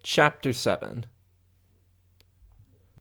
Chapter 7.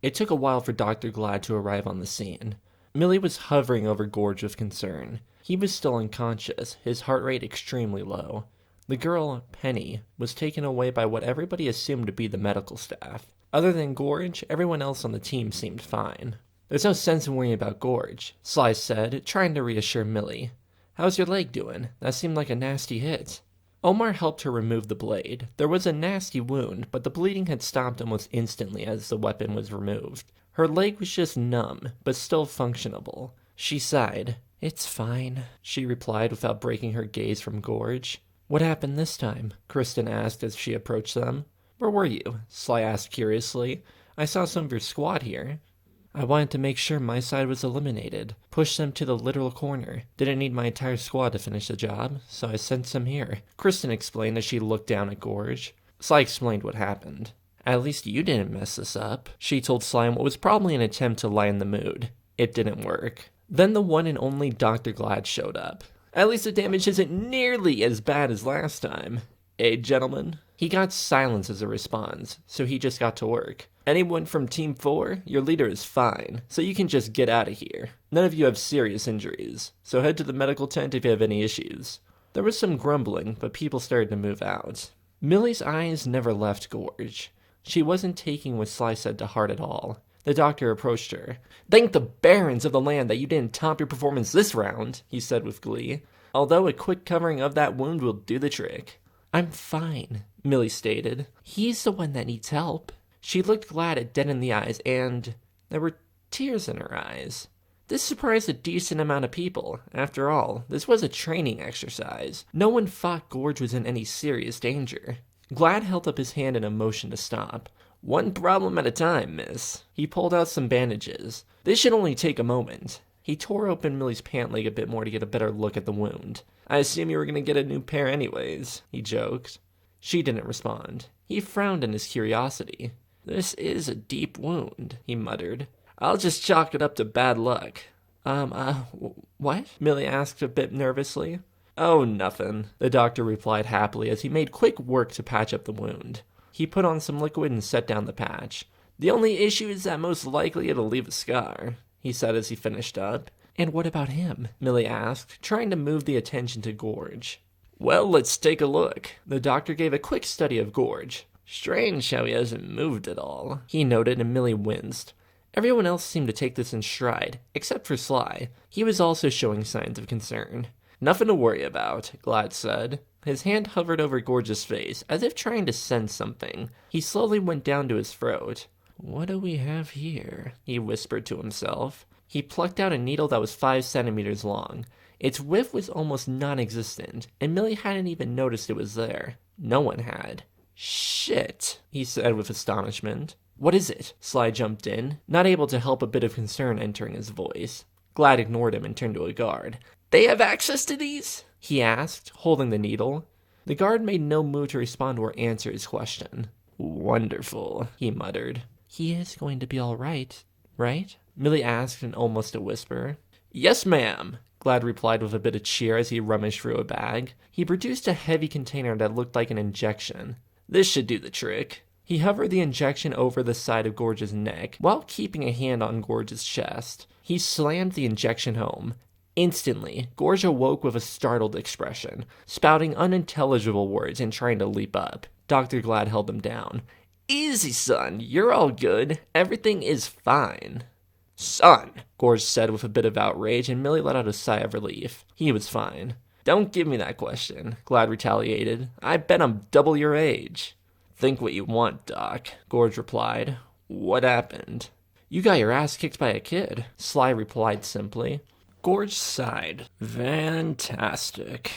It took a while for Dr. Glad to arrive on the scene. Millie was hovering over Gorge with concern. He was still unconscious, his heart rate extremely low. The girl, Penny, was taken away by what everybody assumed to be the medical staff. Other than Gorge, everyone else on the team seemed fine. "There's no sense in worrying about Gorge," Sly said, trying to reassure Millie. "How's your leg doing? That seemed like a nasty hit." Omar helped her remove the blade. There was a nasty wound, but the bleeding had stopped almost instantly as the weapon was removed. Her leg was just numb, but still functionable. She sighed. "It's fine," she replied without breaking her gaze from Gorge. "What happened this time?" Kristen asked as she approached them. "Where were you?" Sly asked curiously. "I saw some of your squad here." "I wanted to make sure my side was eliminated. Pushed them to the literal corner. Didn't need my entire squad to finish the job, so I sent some here," Kristen explained as she looked down at Gorge. Sly explained what happened. "At least you didn't mess this up," she told Sly in what was probably an attempt to lighten the mood. It didn't work. Then the one and only Dr. Glad showed up. "At least the damage isn't nearly as bad as last time. Eh, gentlemen?" He got silence as a response, so he just got to work. "Anyone from Team 4? Your leader is fine, so you can just get out of here. None of you have serious injuries, so head to the medical tent if you have any issues." There was some grumbling, but people started to move out. Millie's eyes never left Gorge. She wasn't taking what Sly said to heart at all. The doctor approached her. "Thank the barons of the land that you didn't top your performance this round," he said with glee. "Although a quick covering of that wound will do the trick." "I'm fine," Millie stated. "He's the one that needs help." She looked Glad dead in the eyes, and there were tears in her eyes. This surprised a decent amount of people. After all, this was a training exercise. No one thought Gorge was in any serious danger. Glad held up his hand in a motion to stop. "One problem at a time, miss." He pulled out some bandages. "This should only take a moment." He tore open Millie's pant leg a bit more to get a better look at the wound. "I assume you were going to get a new pair anyways," he joked. She didn't respond. He frowned in his curiosity. "This is a deep wound," he muttered. "I'll just chalk it up to bad luck." What?" Millie asked a bit nervously. "Oh, nothing," the doctor replied happily as he made quick work to patch up the wound. He put on some liquid and set down the patch. "The only issue is that most likely it'll leave a scar," he said as he finished up. "And what about him?" Millie asked, trying to move the attention to Gorge. "Well, let's take a look." The doctor gave a quick study of Gorge. "Strange how he hasn't moved at all," he noted, and Millie winced. Everyone else seemed to take this in stride, except for Sly. He was also showing signs of concern. "Nothing to worry about," Glad said. His hand hovered over Gorge's face, as if trying to sense something. He slowly went down to his throat. "What do we have here?" he whispered to himself. He plucked out a needle that was 5 centimeters long. Its width was almost non-existent, and Millie hadn't even noticed it was there. No one had. "Shit," he said with astonishment. "What is it?" Sly jumped in, not able to help a bit of concern entering his voice. Glad ignored him and turned to a guard. "They have access to these?" he asked, holding the needle. The guard made no move to respond or answer his question. "Wonderful," he muttered. "He is going to be all right, right?" Millie asked in almost a whisper. "Yes, ma'am," Glad replied with a bit of cheer as he rummaged through a bag. He produced a heavy container that looked like an injection. "This should do the trick." He hovered the injection over the side of Gorge's neck, while keeping a hand on Gorge's chest. He slammed the injection home. Instantly, Gorge awoke with a startled expression, spouting unintelligible words and trying to leap up. Dr. Glad held him down. "Easy, son. You're all good. Everything is fine." "Son," Gorge said with a bit of outrage, and Millie let out a sigh of relief. He was fine. "Don't give me that question," Glad retaliated. "I bet I'm double your age." "Think what you want, Doc," Gorge replied. "What happened?" "You got your ass kicked by a kid," Sly replied simply. Gorge sighed. "Fantastic."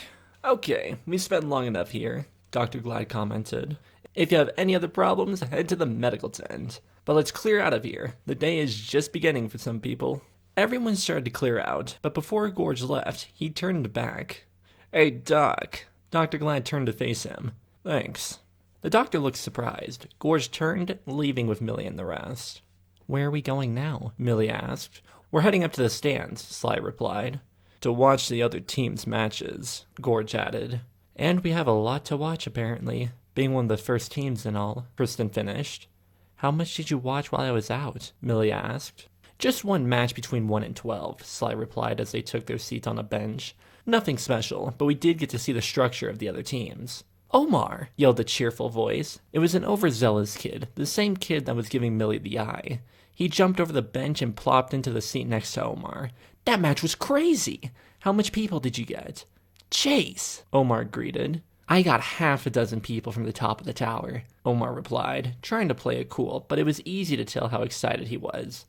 "Okay, we spent long enough here," Dr. Glad commented. "If you have any other problems, head to the medical tent. But let's clear out of here. The day is just beginning for some people." Everyone started to clear out, but before Gorge left, he turned back. "Hey, Doc." Dr. Glad turned to face him. "Thanks." The doctor looked surprised. Gorge turned, leaving with Millie and the rest. "Where are we going now?" Millie asked. "We're heading up to the stands," Sly replied. "To watch the other team's matches," Gorge added. "And we have a lot to watch, apparently." being one of the first teams and all, Kristen finished. How much did you watch while I was out? Millie asked. Just one match between 1 and 12, Sly replied as they took their seats on a bench. Nothing special, but we did get to see the structure of the other teams. Omar! Yelled a cheerful voice. It was an overzealous kid, the same kid that was giving Millie the eye. He jumped over the bench and plopped into the seat next to Omar. That match was crazy! How much people did you get? Chase! Omar greeted. I got half a dozen people from the top of the tower, Omar replied, trying to play it cool, but it was easy to tell how excited he was.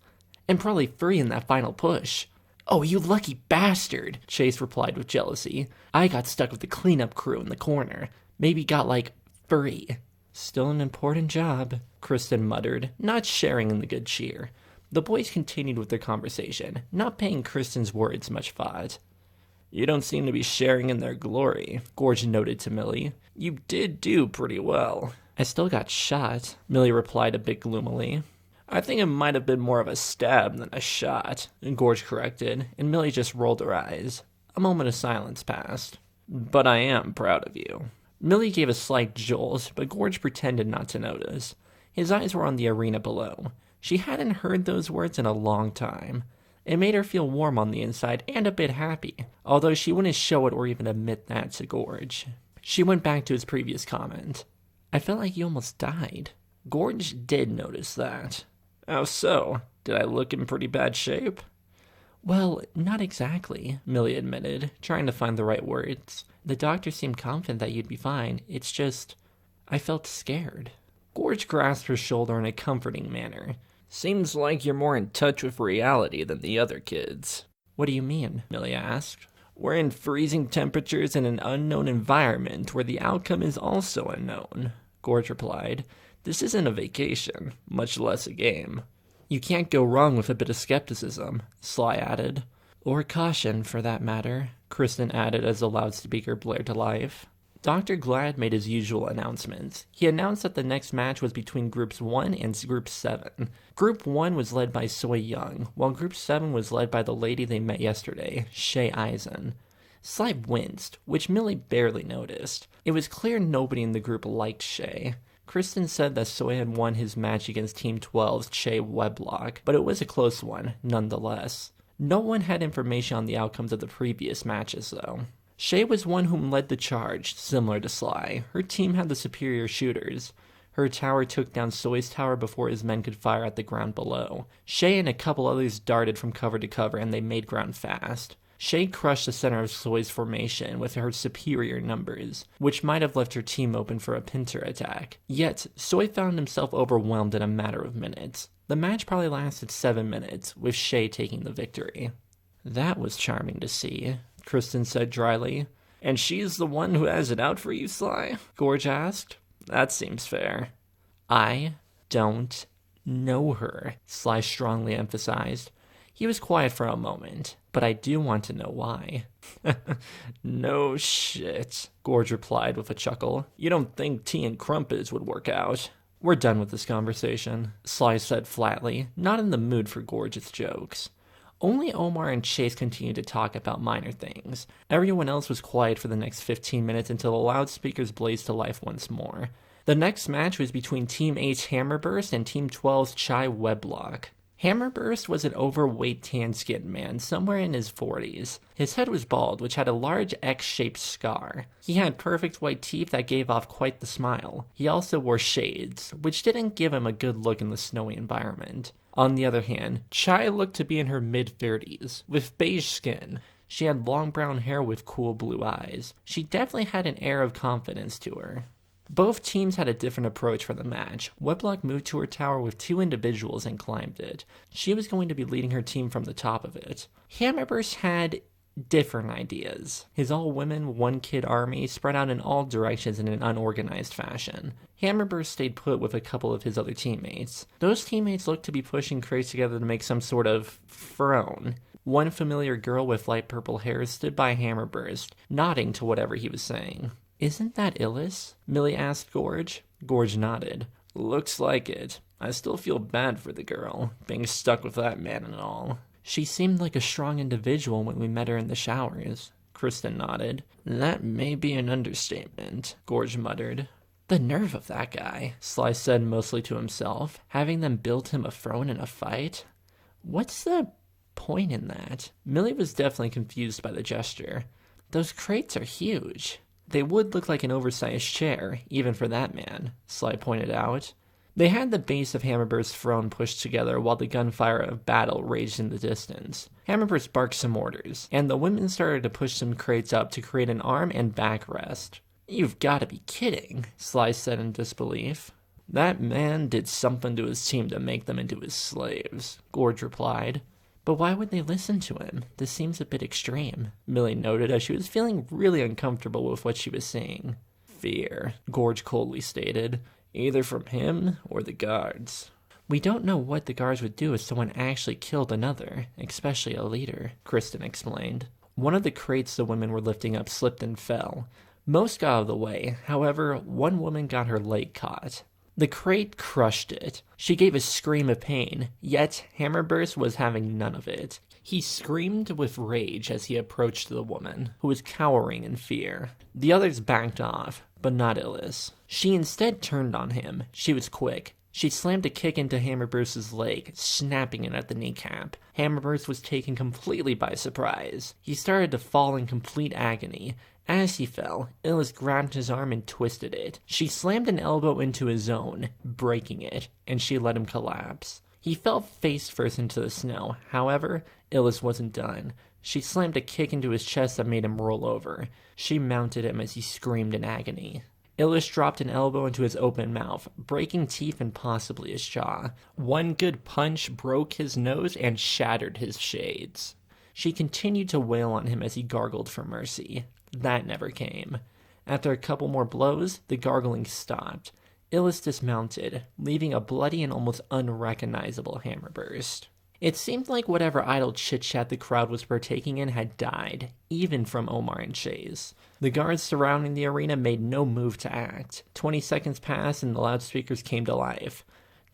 And probably free in that final push. Oh, you lucky bastard, Chase replied with jealousy. I got stuck with the cleanup crew in the corner. Maybe got, free. Still an important job, Kristen muttered, not sharing in the good cheer. The boys continued with their conversation, not paying Kristen's words much thought. You don't seem to be sharing in their glory, Gorge noted to Millie. You did do pretty well. I still got shot, Millie replied a bit gloomily. I think it might have been more of a stab than a shot, Gorge corrected, and Millie just rolled her eyes. A moment of silence passed. But I am proud of you. Millie gave a slight jolt, but Gorge pretended not to notice. His eyes were on the arena below. She hadn't heard those words in a long time. It made her feel warm on the inside and a bit happy, although she wouldn't show it or even admit that to Gorge. She went back to his previous comment. I felt like you almost died. Gorge did notice that. How so? Did I look in pretty bad shape? Well, not exactly, Millie admitted, trying to find the right words. The doctor seemed confident that you'd be fine. It's just, I felt scared. Gorge grasped her shoulder in a comforting manner. Seems like you're more in touch with reality than the other kids. What do you mean? Millie asked. We're in freezing temperatures in an unknown environment where the outcome is also unknown, Gorge replied. This isn't a vacation, much less a game. You can't go wrong with a bit of skepticism, Sly added. Or caution, for that matter, Kristen added as the loudspeaker blared to life. Dr. Glad made his usual announcements. He announced that the next match was between Groups 1 and Group 7. Group 1 was led by Soy Young, while Group 7 was led by the lady they met yesterday, Shay Eisen. Sly winced, which Millie barely noticed. It was clear nobody in the group liked Shay. Kristen said that Soy had won his match against Team 12's Che Weblock, but it was a close one, nonetheless. No one had information on the outcomes of the previous matches, though. Shay was one whom led the charge, similar to Sly. Her team had the superior shooters. Her tower took down Soy's tower before his men could fire at the ground below. Shay and a couple others darted from cover to cover, and they made ground fast. Shay crushed the center of Soy's formation with her superior numbers, which might have left her team open for a pincer attack. Yet, Soy found himself overwhelmed in a matter of minutes. The match probably lasted 7 minutes, with Shay taking the victory. That was charming to see, Kristen said dryly. And she's the one who has it out for you, Sly? Gorge asked. That seems fair. I don't know her, Sly strongly emphasized. He was quiet for a moment, but I do want to know why. No shit, Gorge replied with a chuckle. You don't think tea and crumpets would work out? We're done with this conversation, Sly said flatly, not in the mood for Gorge's jokes. Only Omar and Chase continued to talk about minor things. Everyone else was quiet for the next 15 minutes until the loudspeakers blazed to life once more. The next match was between Team 8's Hammerburst and Team 12's Chai Weblock. Hammerburst was an overweight tan-skinned man, somewhere in his 40s. His head was bald, which had a large X-shaped scar. He had perfect white teeth that gave off quite the smile. He also wore shades, which didn't give him a good look in the snowy environment. On the other hand, Chai looked to be in her mid-30s, with beige skin. She had long brown hair with cool blue eyes. She definitely had an air of confidence to her. Both teams had a different approach for the match. Weblock moved to her tower with 2 individuals and climbed it. She was going to be leading her team from the top of it. Hammerburst had different ideas. His all-women, one-kid army spread out in all directions in an unorganized fashion. Hammerburst stayed put with a couple of his other teammates. Those teammates looked to be pushing crates together to make some sort of throne. One familiar girl with light purple hair stood by Hammerburst, nodding to whatever he was saying. Isn't that Illis? Millie asked Gorge. Gorge nodded. Looks like it. I still feel bad for the girl, being stuck with that man and all. She seemed like a strong individual when we met her in the showers. Kristen nodded. That may be an understatement, Gorge muttered. The nerve of that guy, Sly said mostly to himself, having them build him a throne in a fight. What's the point in that? Millie was definitely confused by the gesture. Those crates are huge. They would look like an oversized chair, even for that man, Sly pointed out. They had the base of Hammerburst's throne pushed together while the gunfire of battle raged in the distance. Hammerburst barked some orders, and the women started to push some crates up to create an arm and backrest. You've got to be kidding, Sly said in disbelief. That man did something to his team to make them into his slaves, Gorge replied. But why would they listen to him? This seems a bit extreme, Millie noted as she was feeling really uncomfortable with what she was seeing. Fear, Gorge coldly stated, either from him or the guards. We don't know what the guards would do if someone actually killed another, especially a leader, Kristen explained. One of the crates the women were lifting up slipped and fell. Most got out of the way, however, one woman got her leg caught. The crate crushed it. She gave a scream of pain, yet Hammerburst was having none of it. He screamed with rage as he approached the woman, who was cowering in fear. The others backed off, but not Illis. She instead turned on him. She was quick. She slammed a kick into Hammerburst's leg, snapping it at the kneecap. Hammerburst was taken completely by surprise. He started to fall in complete agony. As he fell, Illis grabbed his arm and twisted it. She slammed an elbow into his own, breaking it, and she let him collapse. He fell face first into the snow. However, Illis wasn't done. She slammed a kick into his chest that made him roll over. She mounted him as he screamed in agony. Illis dropped an elbow into his open mouth, breaking teeth and possibly his jaw. One good punch broke his nose and shattered his shades. She continued to wail on him as he gargled for mercy. That never came. After a couple more blows, the gargling stopped. Illis dismounted, leaving a bloody and almost unrecognizable Hammerburst. It seemed like whatever idle chit-chat the crowd was partaking in had died, even from Omar and Chase. The guards surrounding the arena made no move to act. 20 seconds passed and the loudspeakers came to life.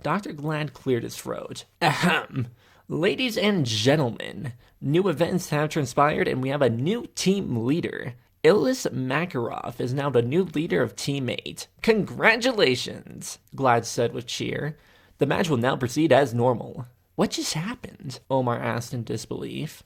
Dr. Glad cleared his throat. Ahem! Ladies and gentlemen, new events have transpired and we have a new team leader. Illis Makarov is now the new leader of Team 8. Congratulations, Glad said with cheer. The match will now proceed as normal. What just happened? Omar asked in disbelief.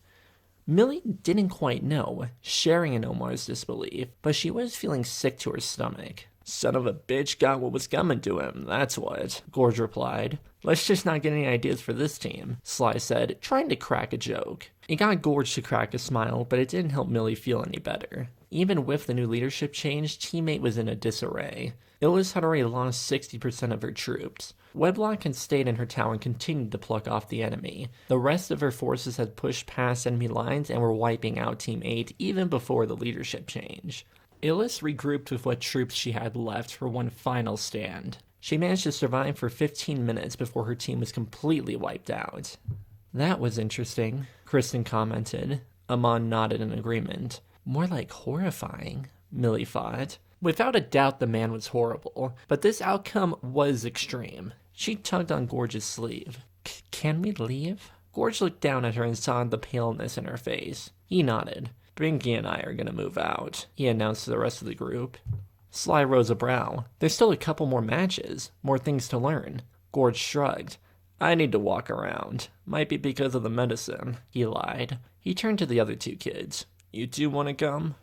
Millie didn't quite know, sharing in Omar's disbelief, but she was feeling sick to her stomach. Son of a bitch got what was coming to him, that's what, Gorge replied. Let's just not get any ideas for this team, Sly said, trying to crack a joke. It got Gorge to crack a smile, but it didn't help Millie feel any better. Even with the new leadership change, Team 8 was in a disarray. Illis had already lost 60% of her troops. Wedlock had stayed in her tower and continued to pluck off the enemy. The rest of her forces had pushed past enemy lines and were wiping out Team 8 even before the leadership change. Illis regrouped with what troops she had left for one final stand. She managed to survive for 15 minutes before her team was completely wiped out. That was interesting, Kristen commented. Amon nodded in agreement. More like horrifying, Millie thought. Without a doubt the man was horrible, but this outcome was extreme. She tugged on Gorge's sleeve. Can we leave? Gorge looked down at her and saw the paleness in her face. He nodded. Brinky and I are gonna move out, he announced to the rest of the group. Sly rose a brow. There's still a couple more matches, more things to learn. Gorge shrugged. I need to walk around. Might be because of the medicine, he lied. He turned to the other two kids. You two want to come?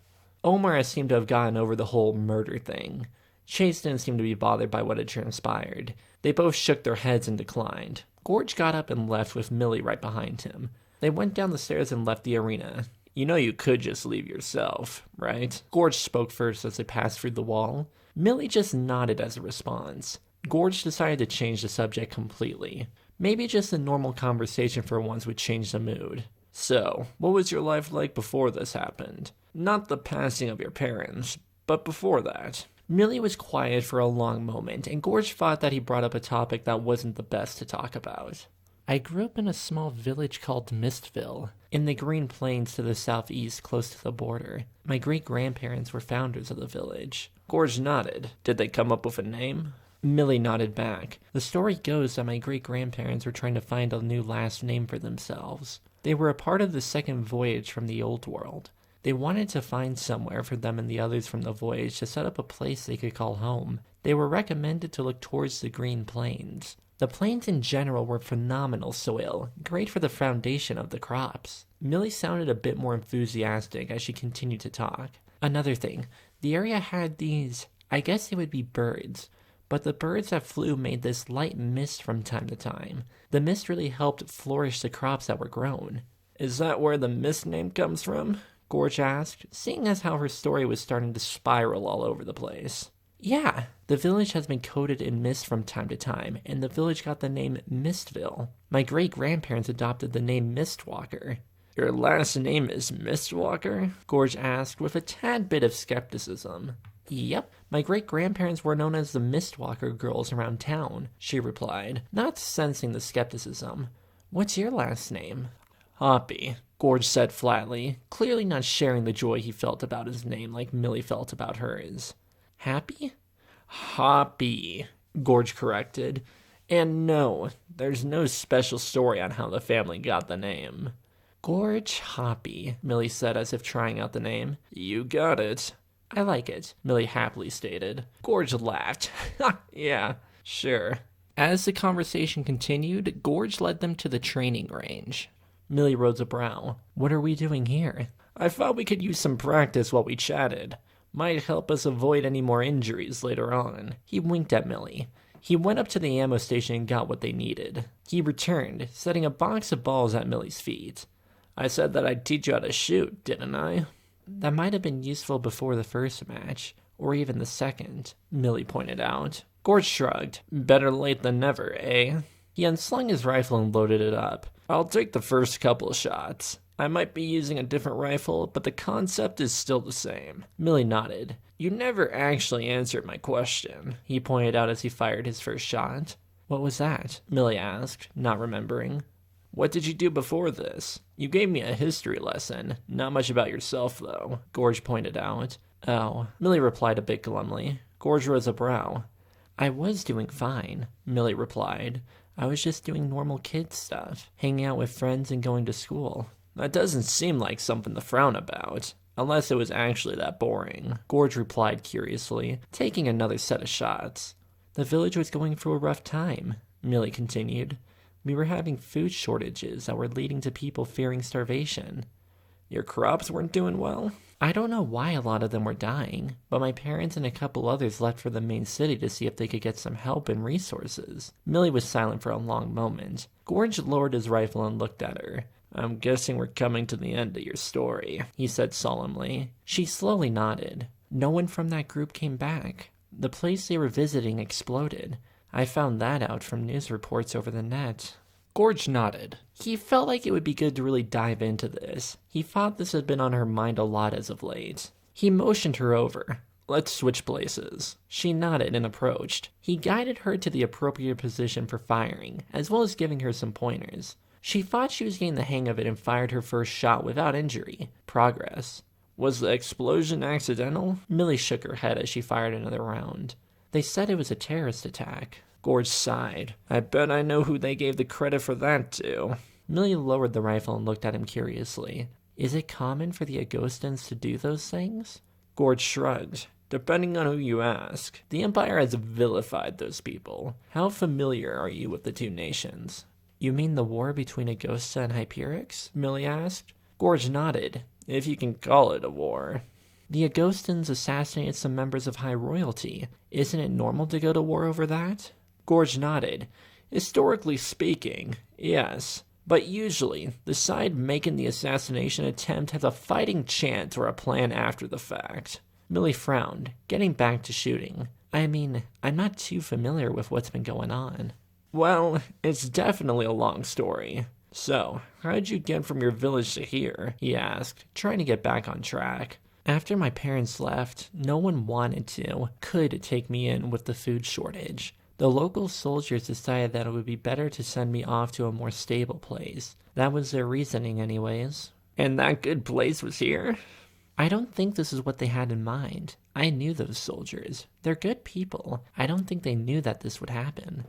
Omar seemed to have gotten over the whole murder thing. Chase didn't seem to be bothered by what had transpired. They both shook their heads and declined. Gorge got up and left with Millie right behind him. They went down the stairs and left the arena. You know you could just leave yourself, right? Gorge spoke first as they passed through the wall. Millie just nodded as a response. Gorge decided to change the subject completely. Maybe just a normal conversation for once would change the mood. So, what was your life like before this happened? Not the passing of your parents, but before that. Millie was quiet for a long moment, and Gorge thought that he brought up a topic that wasn't the best to talk about. I grew up in a small village called Mistville, in the Green Plains to the southeast close to the border. My great-grandparents were founders of the village. Gorge nodded. Did they come up with a name? Millie nodded back. The story goes that my great-grandparents were trying to find a new last name for themselves. They were a part of the second voyage from the Old World. They wanted to find somewhere for them and the others from the voyage to set up a place they could call home. They were recommended to look towards the Green Plains. The plains in general were phenomenal soil, great for the foundation of the crops. Millie sounded a bit more enthusiastic as she continued to talk. Another thing, the area had these, I guess they would be birds, but the birds that flew made this light mist from time to time. The mist really helped flourish the crops that were grown. Is that where the mist name comes from? Gorge asked, seeing as how her story was starting to spiral all over the place. Yeah, the village has been coated in mist from time to time, and the village got the name Mistville. My great-grandparents adopted the name Mistwalker. Your last name is Mistwalker? Gorge asked with a tad bit of skepticism. Yep, my great-grandparents were known as the Mistwalker girls around town, she replied, not sensing the skepticism. What's your last name? Hoppy, Gorge said flatly, clearly not sharing the joy he felt about his name like Millie felt about hers. Happy? Hoppy, Gorge corrected. And no, there's no special story on how the family got the name. Gorge Hoppy, Millie said as if trying out the name. You got it. I like it, Millie happily stated. Gorge laughed. Yeah, sure. As the conversation continued, Gorge led them to the training range. Millie rose a brow. What are we doing here? I thought we could use some practice while we chatted. Might help us avoid any more injuries later on. He winked at Millie. He went up to the ammo station and got what they needed. He returned, setting a box of balls at Millie's feet. I said that I'd teach you how to shoot, didn't I? That might have been useful before the first match, or even the second, Millie pointed out. Gorge shrugged. Better late than never, eh? He unslung his rifle and loaded it up. I'll take the first couple of shots. I might be using a different rifle, but the concept is still the same. Millie nodded. You never actually answered my question, he pointed out as he fired his first shot. What was that? Millie asked, not remembering. What did you do before this? You gave me a history lesson. Not much about yourself, though, Gorge pointed out. Oh, Millie replied a bit glumly. Gorge rose a brow. I was doing fine, Millie replied. I was just doing normal kid stuff, hanging out with friends and going to school. That doesn't seem like something to frown about, unless it was actually that boring, Gorge replied curiously, taking another set of shots. The village was going through a rough time, Millie continued. We were having food shortages that were leading to people fearing starvation. Your crops weren't doing well? I don't know why a lot of them were dying, but my parents and a couple others left for the main city to see if they could get some help and resources. Millie was silent for a long moment. Gorge lowered his rifle and looked at her. I'm guessing we're coming to the end of your story, he said solemnly. She slowly nodded. No one from that group came back. The place they were visiting exploded. I found that out from news reports over the net. Gorge nodded. He felt like it would be good to really dive into this. He thought this had been on her mind a lot as of late. He motioned her over. Let's switch places. She nodded and approached. He guided her to the appropriate position for firing, as well as giving her some pointers. She thought she was getting the hang of it and fired her first shot without injury. Progress. Was the explosion accidental? Millie shook her head as she fired another round. They said it was a terrorist attack. Gorge sighed. I bet I know who they gave the credit for that to. Millie lowered the rifle and looked at him curiously. Is it common for the Agostans to do those things? Gorge shrugged. Depending on who you ask. The Empire has vilified those people. How familiar are you with the two nations? You mean the war between Agosta and Hyperix? Millie asked. Gorge nodded. If you can call it a war. The Agostans assassinated some members of high royalty. Isn't it normal to go to war over that? Gorge nodded. Historically speaking, yes. But usually, the side making the assassination attempt has a fighting chance or a plan after the fact. Millie frowned, getting back to shooting. I mean, I'm not too familiar with what's been going on. Well, it's definitely a long story. So, how'd you get from your village to here? He asked, trying to get back on track. After my parents left, no one could take me in with the food shortage. The local soldiers decided that it would be better to send me off to a more stable place. That was their reasoning anyways. And that good place was here? I don't think this is what they had in mind. I knew those soldiers. They're good people. I don't think they knew that this would happen.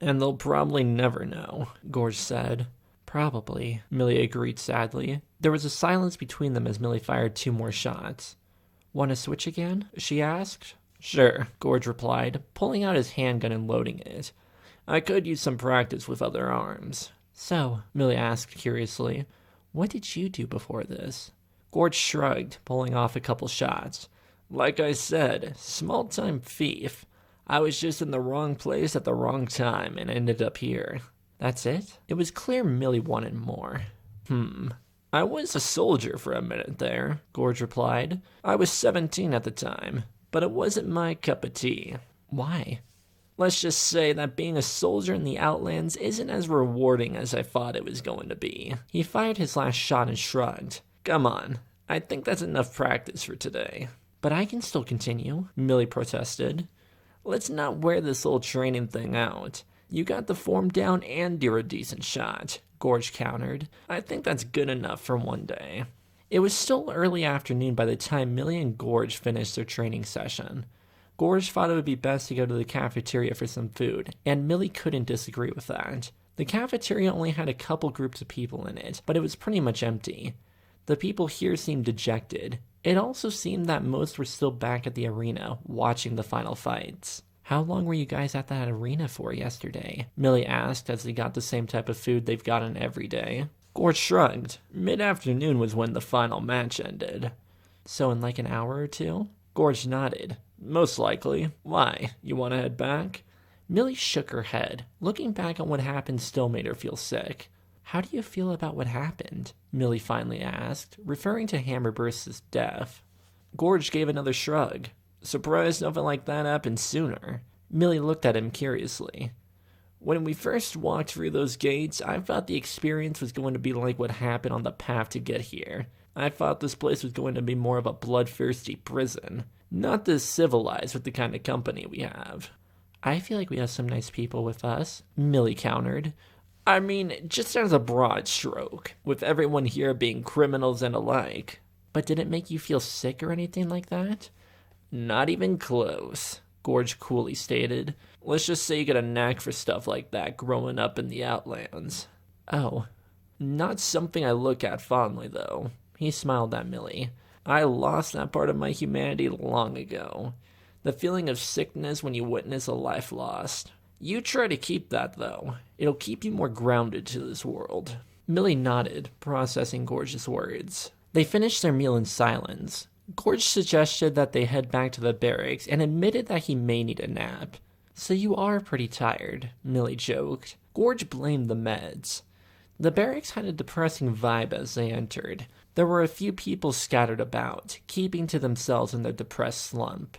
And they'll probably never know, Gorge said. Probably, Millie agreed sadly. There was a silence between them as Millie fired 2 more shots. Want to switch again? She asked. Sure, Gorge replied, pulling out his handgun and loading it. I could use some practice with other arms. So, Millie asked curiously, what did you do before this? Gorge shrugged, pulling off a couple shots. Like I said, small-time thief. I was just in the wrong place at the wrong time and ended up here. That's it? It was clear Millie wanted more. I was a soldier for a minute there, Gorge replied. I was 17 at the time, but it wasn't my cup of tea. Why? Let's just say that being a soldier in the Outlands isn't as rewarding as I thought it was going to be. He fired his last shot and shrugged. Come on, I think that's enough practice for today. But I can still continue, Millie protested. Let's not wear this whole training thing out. You got the form down and you're a decent shot, Gorge countered. I think that's good enough for one day. It was still early afternoon by the time Millie and Gorge finished their training session. Gorge thought it would be best to go to the cafeteria for some food, and Millie couldn't disagree with that. The cafeteria only had a couple groups of people in it, but it was pretty much empty. The people here seemed dejected. It also seemed that most were still back at the arena, watching the final fights. How long were you guys at that arena for yesterday? Millie asked as they got the same type of food they've gotten every day. Gorge shrugged. Mid-afternoon was when the final match ended. So in like an hour or two? Gorge nodded. Most likely. Why? You want to head back? Millie shook her head. Looking back on what happened still made her feel sick. How do you feel about what happened? Millie finally asked, referring to Hammerburst's death. Gorge gave another shrug. Surprised nothing like that happened sooner. Millie looked at him curiously. When we first walked through those gates, I thought the experience was going to be like what happened on the path to get here. I thought this place was going to be more of a bloodthirsty prison. Not this civilized with the kind of company we have. I feel like we have some nice people with us, Millie countered. I mean, just as a broad stroke, with everyone here being criminals and alike. But did it make you feel sick or anything like that? Not even close, Gorge coolly stated. Let's just say you get a knack for stuff like that growing up in the Outlands. Oh. Not something I look at fondly, though. He smiled at Millie. I lost that part of my humanity long ago. The feeling of sickness when you witness a life lost. You try to keep that, though. It'll keep you more grounded to this world. Millie nodded, processing Gorge's words. They finished their meal in silence. Gorge suggested that they head back to the barracks and admitted that he may need a nap. So you are pretty tired, Millie joked. Gorge blamed the meds. The barracks had a depressing vibe as they entered. There were a few people scattered about, keeping to themselves in their depressed slump.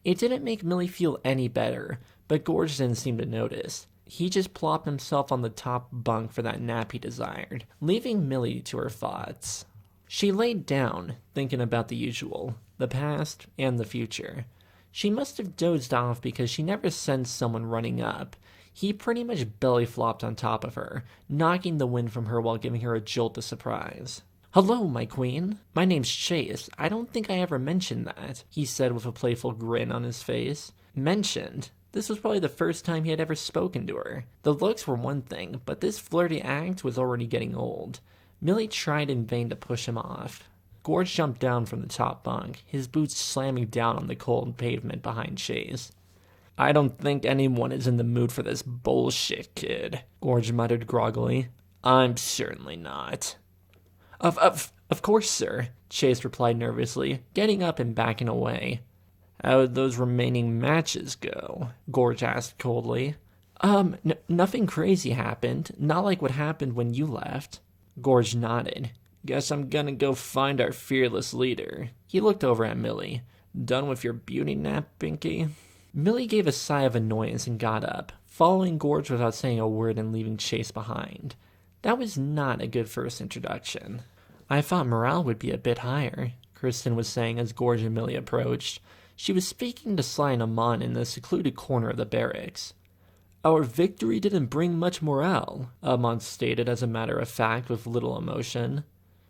It didn't make Millie feel any better, but Gorge didn't seem to notice. He just plopped himself on the top bunk for that nap he desired, leaving Millie to her thoughts. She laid down, thinking about the usual, the past and the future. She must have dozed off because she never sensed someone running up. He pretty much belly flopped on top of her, knocking the wind from her while giving her a jolt of surprise. Hello, my queen. My name's Chase. I don't think I ever mentioned that, he said with a playful grin on his face. Mentioned? This was probably the first time he had ever spoken to her. The looks were one thing, but this flirty act was already getting old. Millie tried in vain to push him off. Gorge jumped down from the top bunk, his boots slamming down on the cold pavement behind Chase. I don't think anyone is in the mood for this bullshit, kid, Gorge muttered groggily. I'm certainly not. Of course, sir, Chase replied nervously, getting up and backing away. How'd those remaining matches go? Gorge asked coldly. Nothing crazy happened, not like what happened when you left. Gorge nodded. Guess I'm gonna go find our fearless leader. He looked over at Millie. Done with your beauty nap, Pinky? Millie gave a sigh of annoyance and got up, following Gorge without saying a word and leaving Chase behind. That was not a good first introduction. I thought morale would be a bit higher, Kristen was saying as Gorge and Millie approached. She was speaking to Sly and Amon in the secluded corner of the barracks. Our victory didn't bring much morale, Amon stated as a matter of fact with little emotion.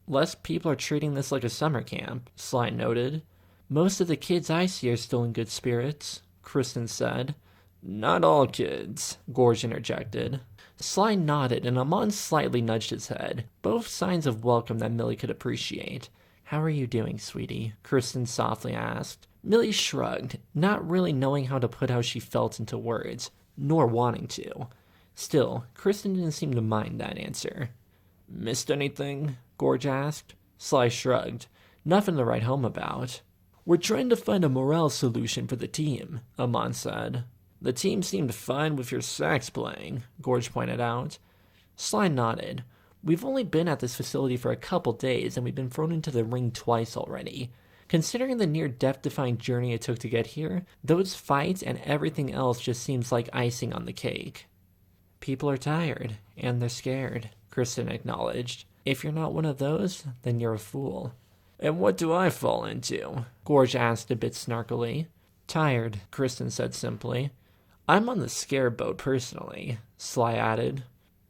Less people are treating this like a summer camp, Sly noted. Most of the kids I see are still in good spirits, Kristen said. Not all kids, Gorge interjected. Sly nodded and Amon slightly nudged his head, both signs of welcome that Millie could appreciate. "How are you doing, sweetie?" Kristen softly asked. Millie shrugged, not really knowing how to put how she felt into words, nor wanting to. Still, Kristen didn't seem to mind that answer. "Missed anything?" Gorge asked. Sly shrugged. "Nothing to write home about." "We're trying to find a morale solution for the team," Amon said. "The team seemed fine with your sax playing," Gorge pointed out. Sly nodded. "We've only been at this facility for a couple days, and we've been thrown into the ring twice already. Considering the near death-defying journey it took to get here, those fights and everything else just seems like icing on the cake." "People are tired, and they're scared," Kristen acknowledged. "If you're not one of those, then you're a fool." "And what do I fall into?" Gorge asked a bit snarkily. "Tired," Kristen said simply. "I'm on the scare boat personally," Sly added.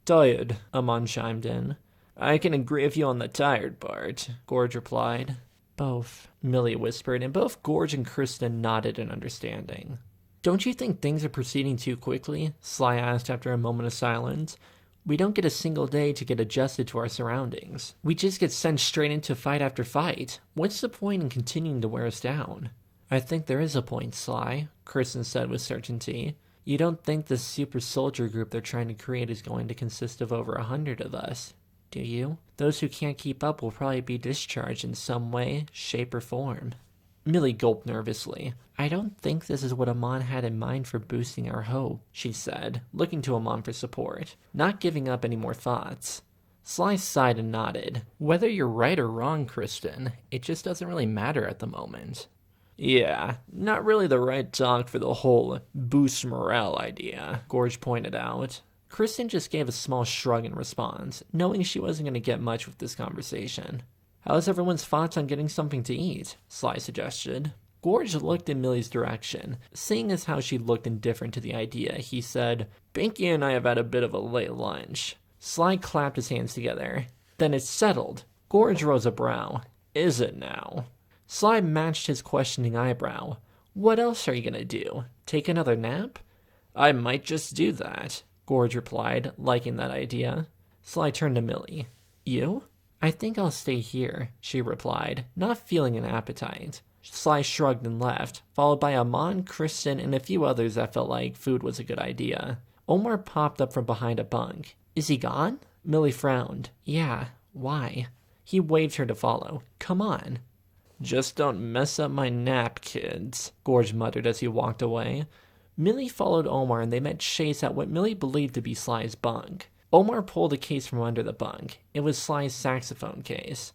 "Tired," Amon chimed in. "I can agree with you on the tired part," Gorge replied. "Both," Millie whispered, and both Gorge and Kristen nodded in understanding. "Don't you think things are proceeding too quickly?" Sly asked after a moment of silence. "We don't get a single day to get adjusted to our surroundings. We just get sent straight into fight after fight. What's the point in continuing to wear us down?" "I think there is a point, Sly," Kristen said with certainty. "You don't think the super soldier group they're trying to create is going to consist of over 100 of us, do you? Those who can't keep up will probably be discharged in some way, shape, or form." Millie gulped nervously. "I don't think this is what Amon had in mind for boosting our hope," she said, looking to Amon for support, not giving up any more thoughts. Sly sighed and nodded. "Whether you're right or wrong, Kristen, it just doesn't really matter at the moment." "Yeah, not really the right talk for the whole boost morale idea," Gorge pointed out. Kristen just gave a small shrug in response, knowing she wasn't going to get much with this conversation. "How's everyone's thoughts on getting something to eat?" Sly suggested. Gorge looked in Millie's direction. Seeing as how she looked indifferent to the idea, he said, "Binky and I have had a bit of a late lunch." Sly clapped his hands together. "Then it's settled." Gorge rose a brow. "Is it now?" Sly matched his questioning eyebrow. "What else are you going to do? Take another nap?" "I might just do that," Gorge replied, liking that idea. Sly turned to Millie. "You?" "I think I'll stay here," she replied, not feeling an appetite. Sly shrugged and left, followed by Amon, Kristen, and a few others that felt like food was a good idea. Omar popped up from behind a bunk. "Is he gone?" Millie frowned. "Yeah, why?" He waved her to follow. "Come on." "Just don't mess up my nap, kids," Gorge muttered as he walked away. Millie followed Omar and they met Chase at what Millie believed to be Sly's bunk. Omar pulled a case from under the bunk. It was Sly's saxophone case.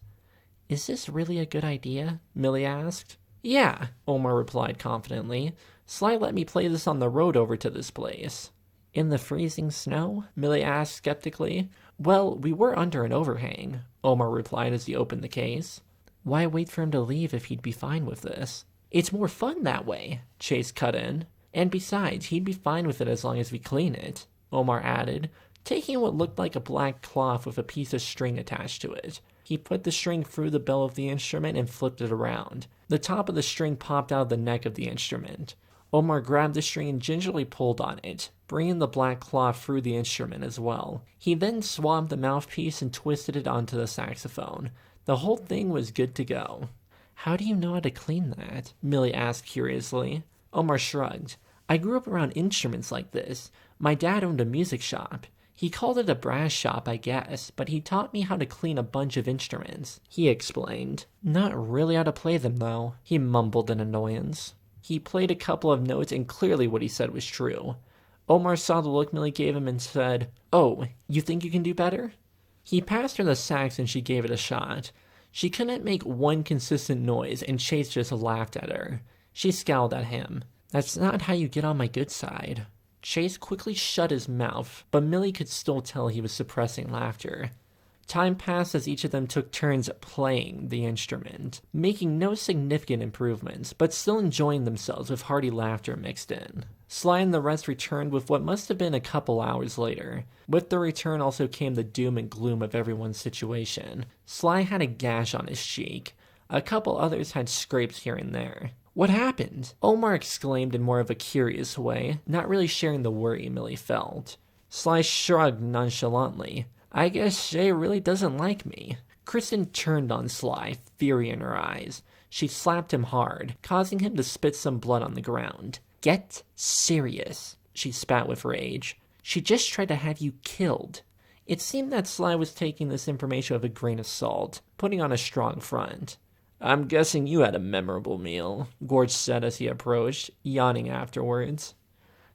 "Is this really a good idea?" Millie asked. "Yeah," Omar replied confidently. "Sly let me play this on the road over to this place." "In the freezing snow?" Millie asked skeptically. "Well, we were under an overhang," Omar replied as he opened the case. "Why wait for him to leave if he'd be fine with this?" "It's more fun that way," Chase cut in. "And besides, he'd be fine with it as long as we clean it," Omar added, taking what looked like a black cloth with a piece of string attached to it. He put the string through the bell of the instrument and flipped it around. The top of the string popped out of the neck of the instrument. Omar grabbed the string and gingerly pulled on it, bringing the black cloth through the instrument as well. He then swabbed the mouthpiece and twisted it onto the saxophone. The whole thing was good to go. "How do you know how to clean that?" Millie asked curiously. Omar shrugged. "I grew up around instruments like this. My dad owned a music shop. He called it a brass shop, I guess, but he taught me how to clean a bunch of instruments," he explained. "Not really how to play them, though," he mumbled in annoyance. He played a couple of notes, and clearly what he said was true. Omar saw the look Millie gave him and said, "Oh, you think you can do better?" He passed her the sax and she gave it a shot. She couldn't make one consistent noise, and Chase just laughed at her. She scowled at him. "That's not how you get on my good side." Chase quickly shut his mouth, but Millie could still tell he was suppressing laughter. Time passed as each of them took turns playing the instrument, making no significant improvements, but still enjoying themselves with hearty laughter mixed in. Sly and the rest returned with what must have been a couple hours later. With the return also came the doom and gloom of everyone's situation. Sly had a gash on his cheek. A couple others had scrapes here and there. "What happened?" Omar exclaimed in more of a curious way, not really sharing the worry Millie felt. Sly shrugged nonchalantly. I guess Shay really doesn't like me. Kristen turned on Sly, fury in her eyes. She slapped him hard, causing him to spit some blood on the ground. Get serious, she spat with rage. She just tried to have you killed. It seemed that Sly was taking this information with a grain of salt, putting on a strong front. I'm guessing you had a memorable meal, Gorge said as he approached, yawning afterwards.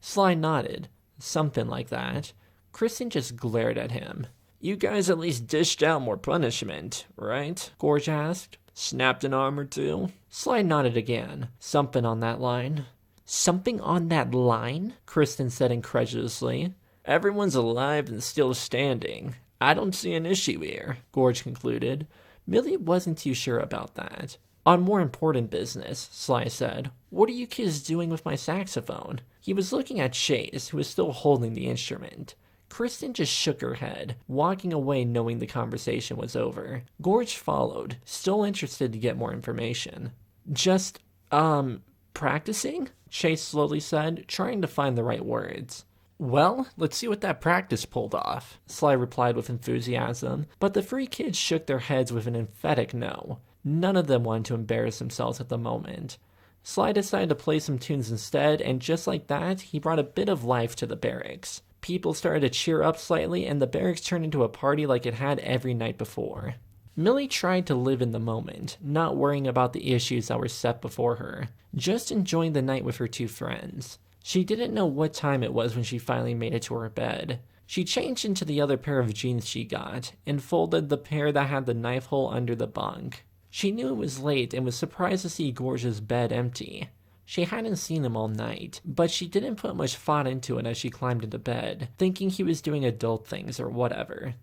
Sly nodded. Something like that. Kristen just glared at him. You guys at least dished out more punishment, right? Gorge asked. Snapped an arm or two? Sly nodded again. Something on that line. Something on that line? Kristen said incredulously. Everyone's alive and still standing. I don't see an issue here, Gorge concluded. Millie wasn't too sure about that. On more important business, Sly said. What are you kids doing with my saxophone? He was looking at Chase, who was still holding the instrument. Kristen just shook her head, walking away knowing the conversation was over. Gorge followed, still interested to get more information. Just, practicing? Chase slowly said, trying to find the right words. Well, let's see what that practice pulled off, Sly replied with enthusiasm, but the three kids shook their heads with an emphatic no. None of them wanted to embarrass themselves at the moment. Sly decided to play some tunes instead, and just like that, he brought a bit of life to the barracks. People started to cheer up slightly, and the barracks turned into a party like it had every night before. Millie tried to live in the moment, not worrying about the issues that were set before her, just enjoying the night with her two friends. She didn't know what time it was when she finally made it to her bed. She changed into the other pair of jeans she got, and folded the pair that had the knife hole under the bunk. She knew it was late and was surprised to see Gorge's bed empty. She hadn't seen him all night, but she didn't put much thought into it as she climbed into bed, thinking he was doing adult things or whatever.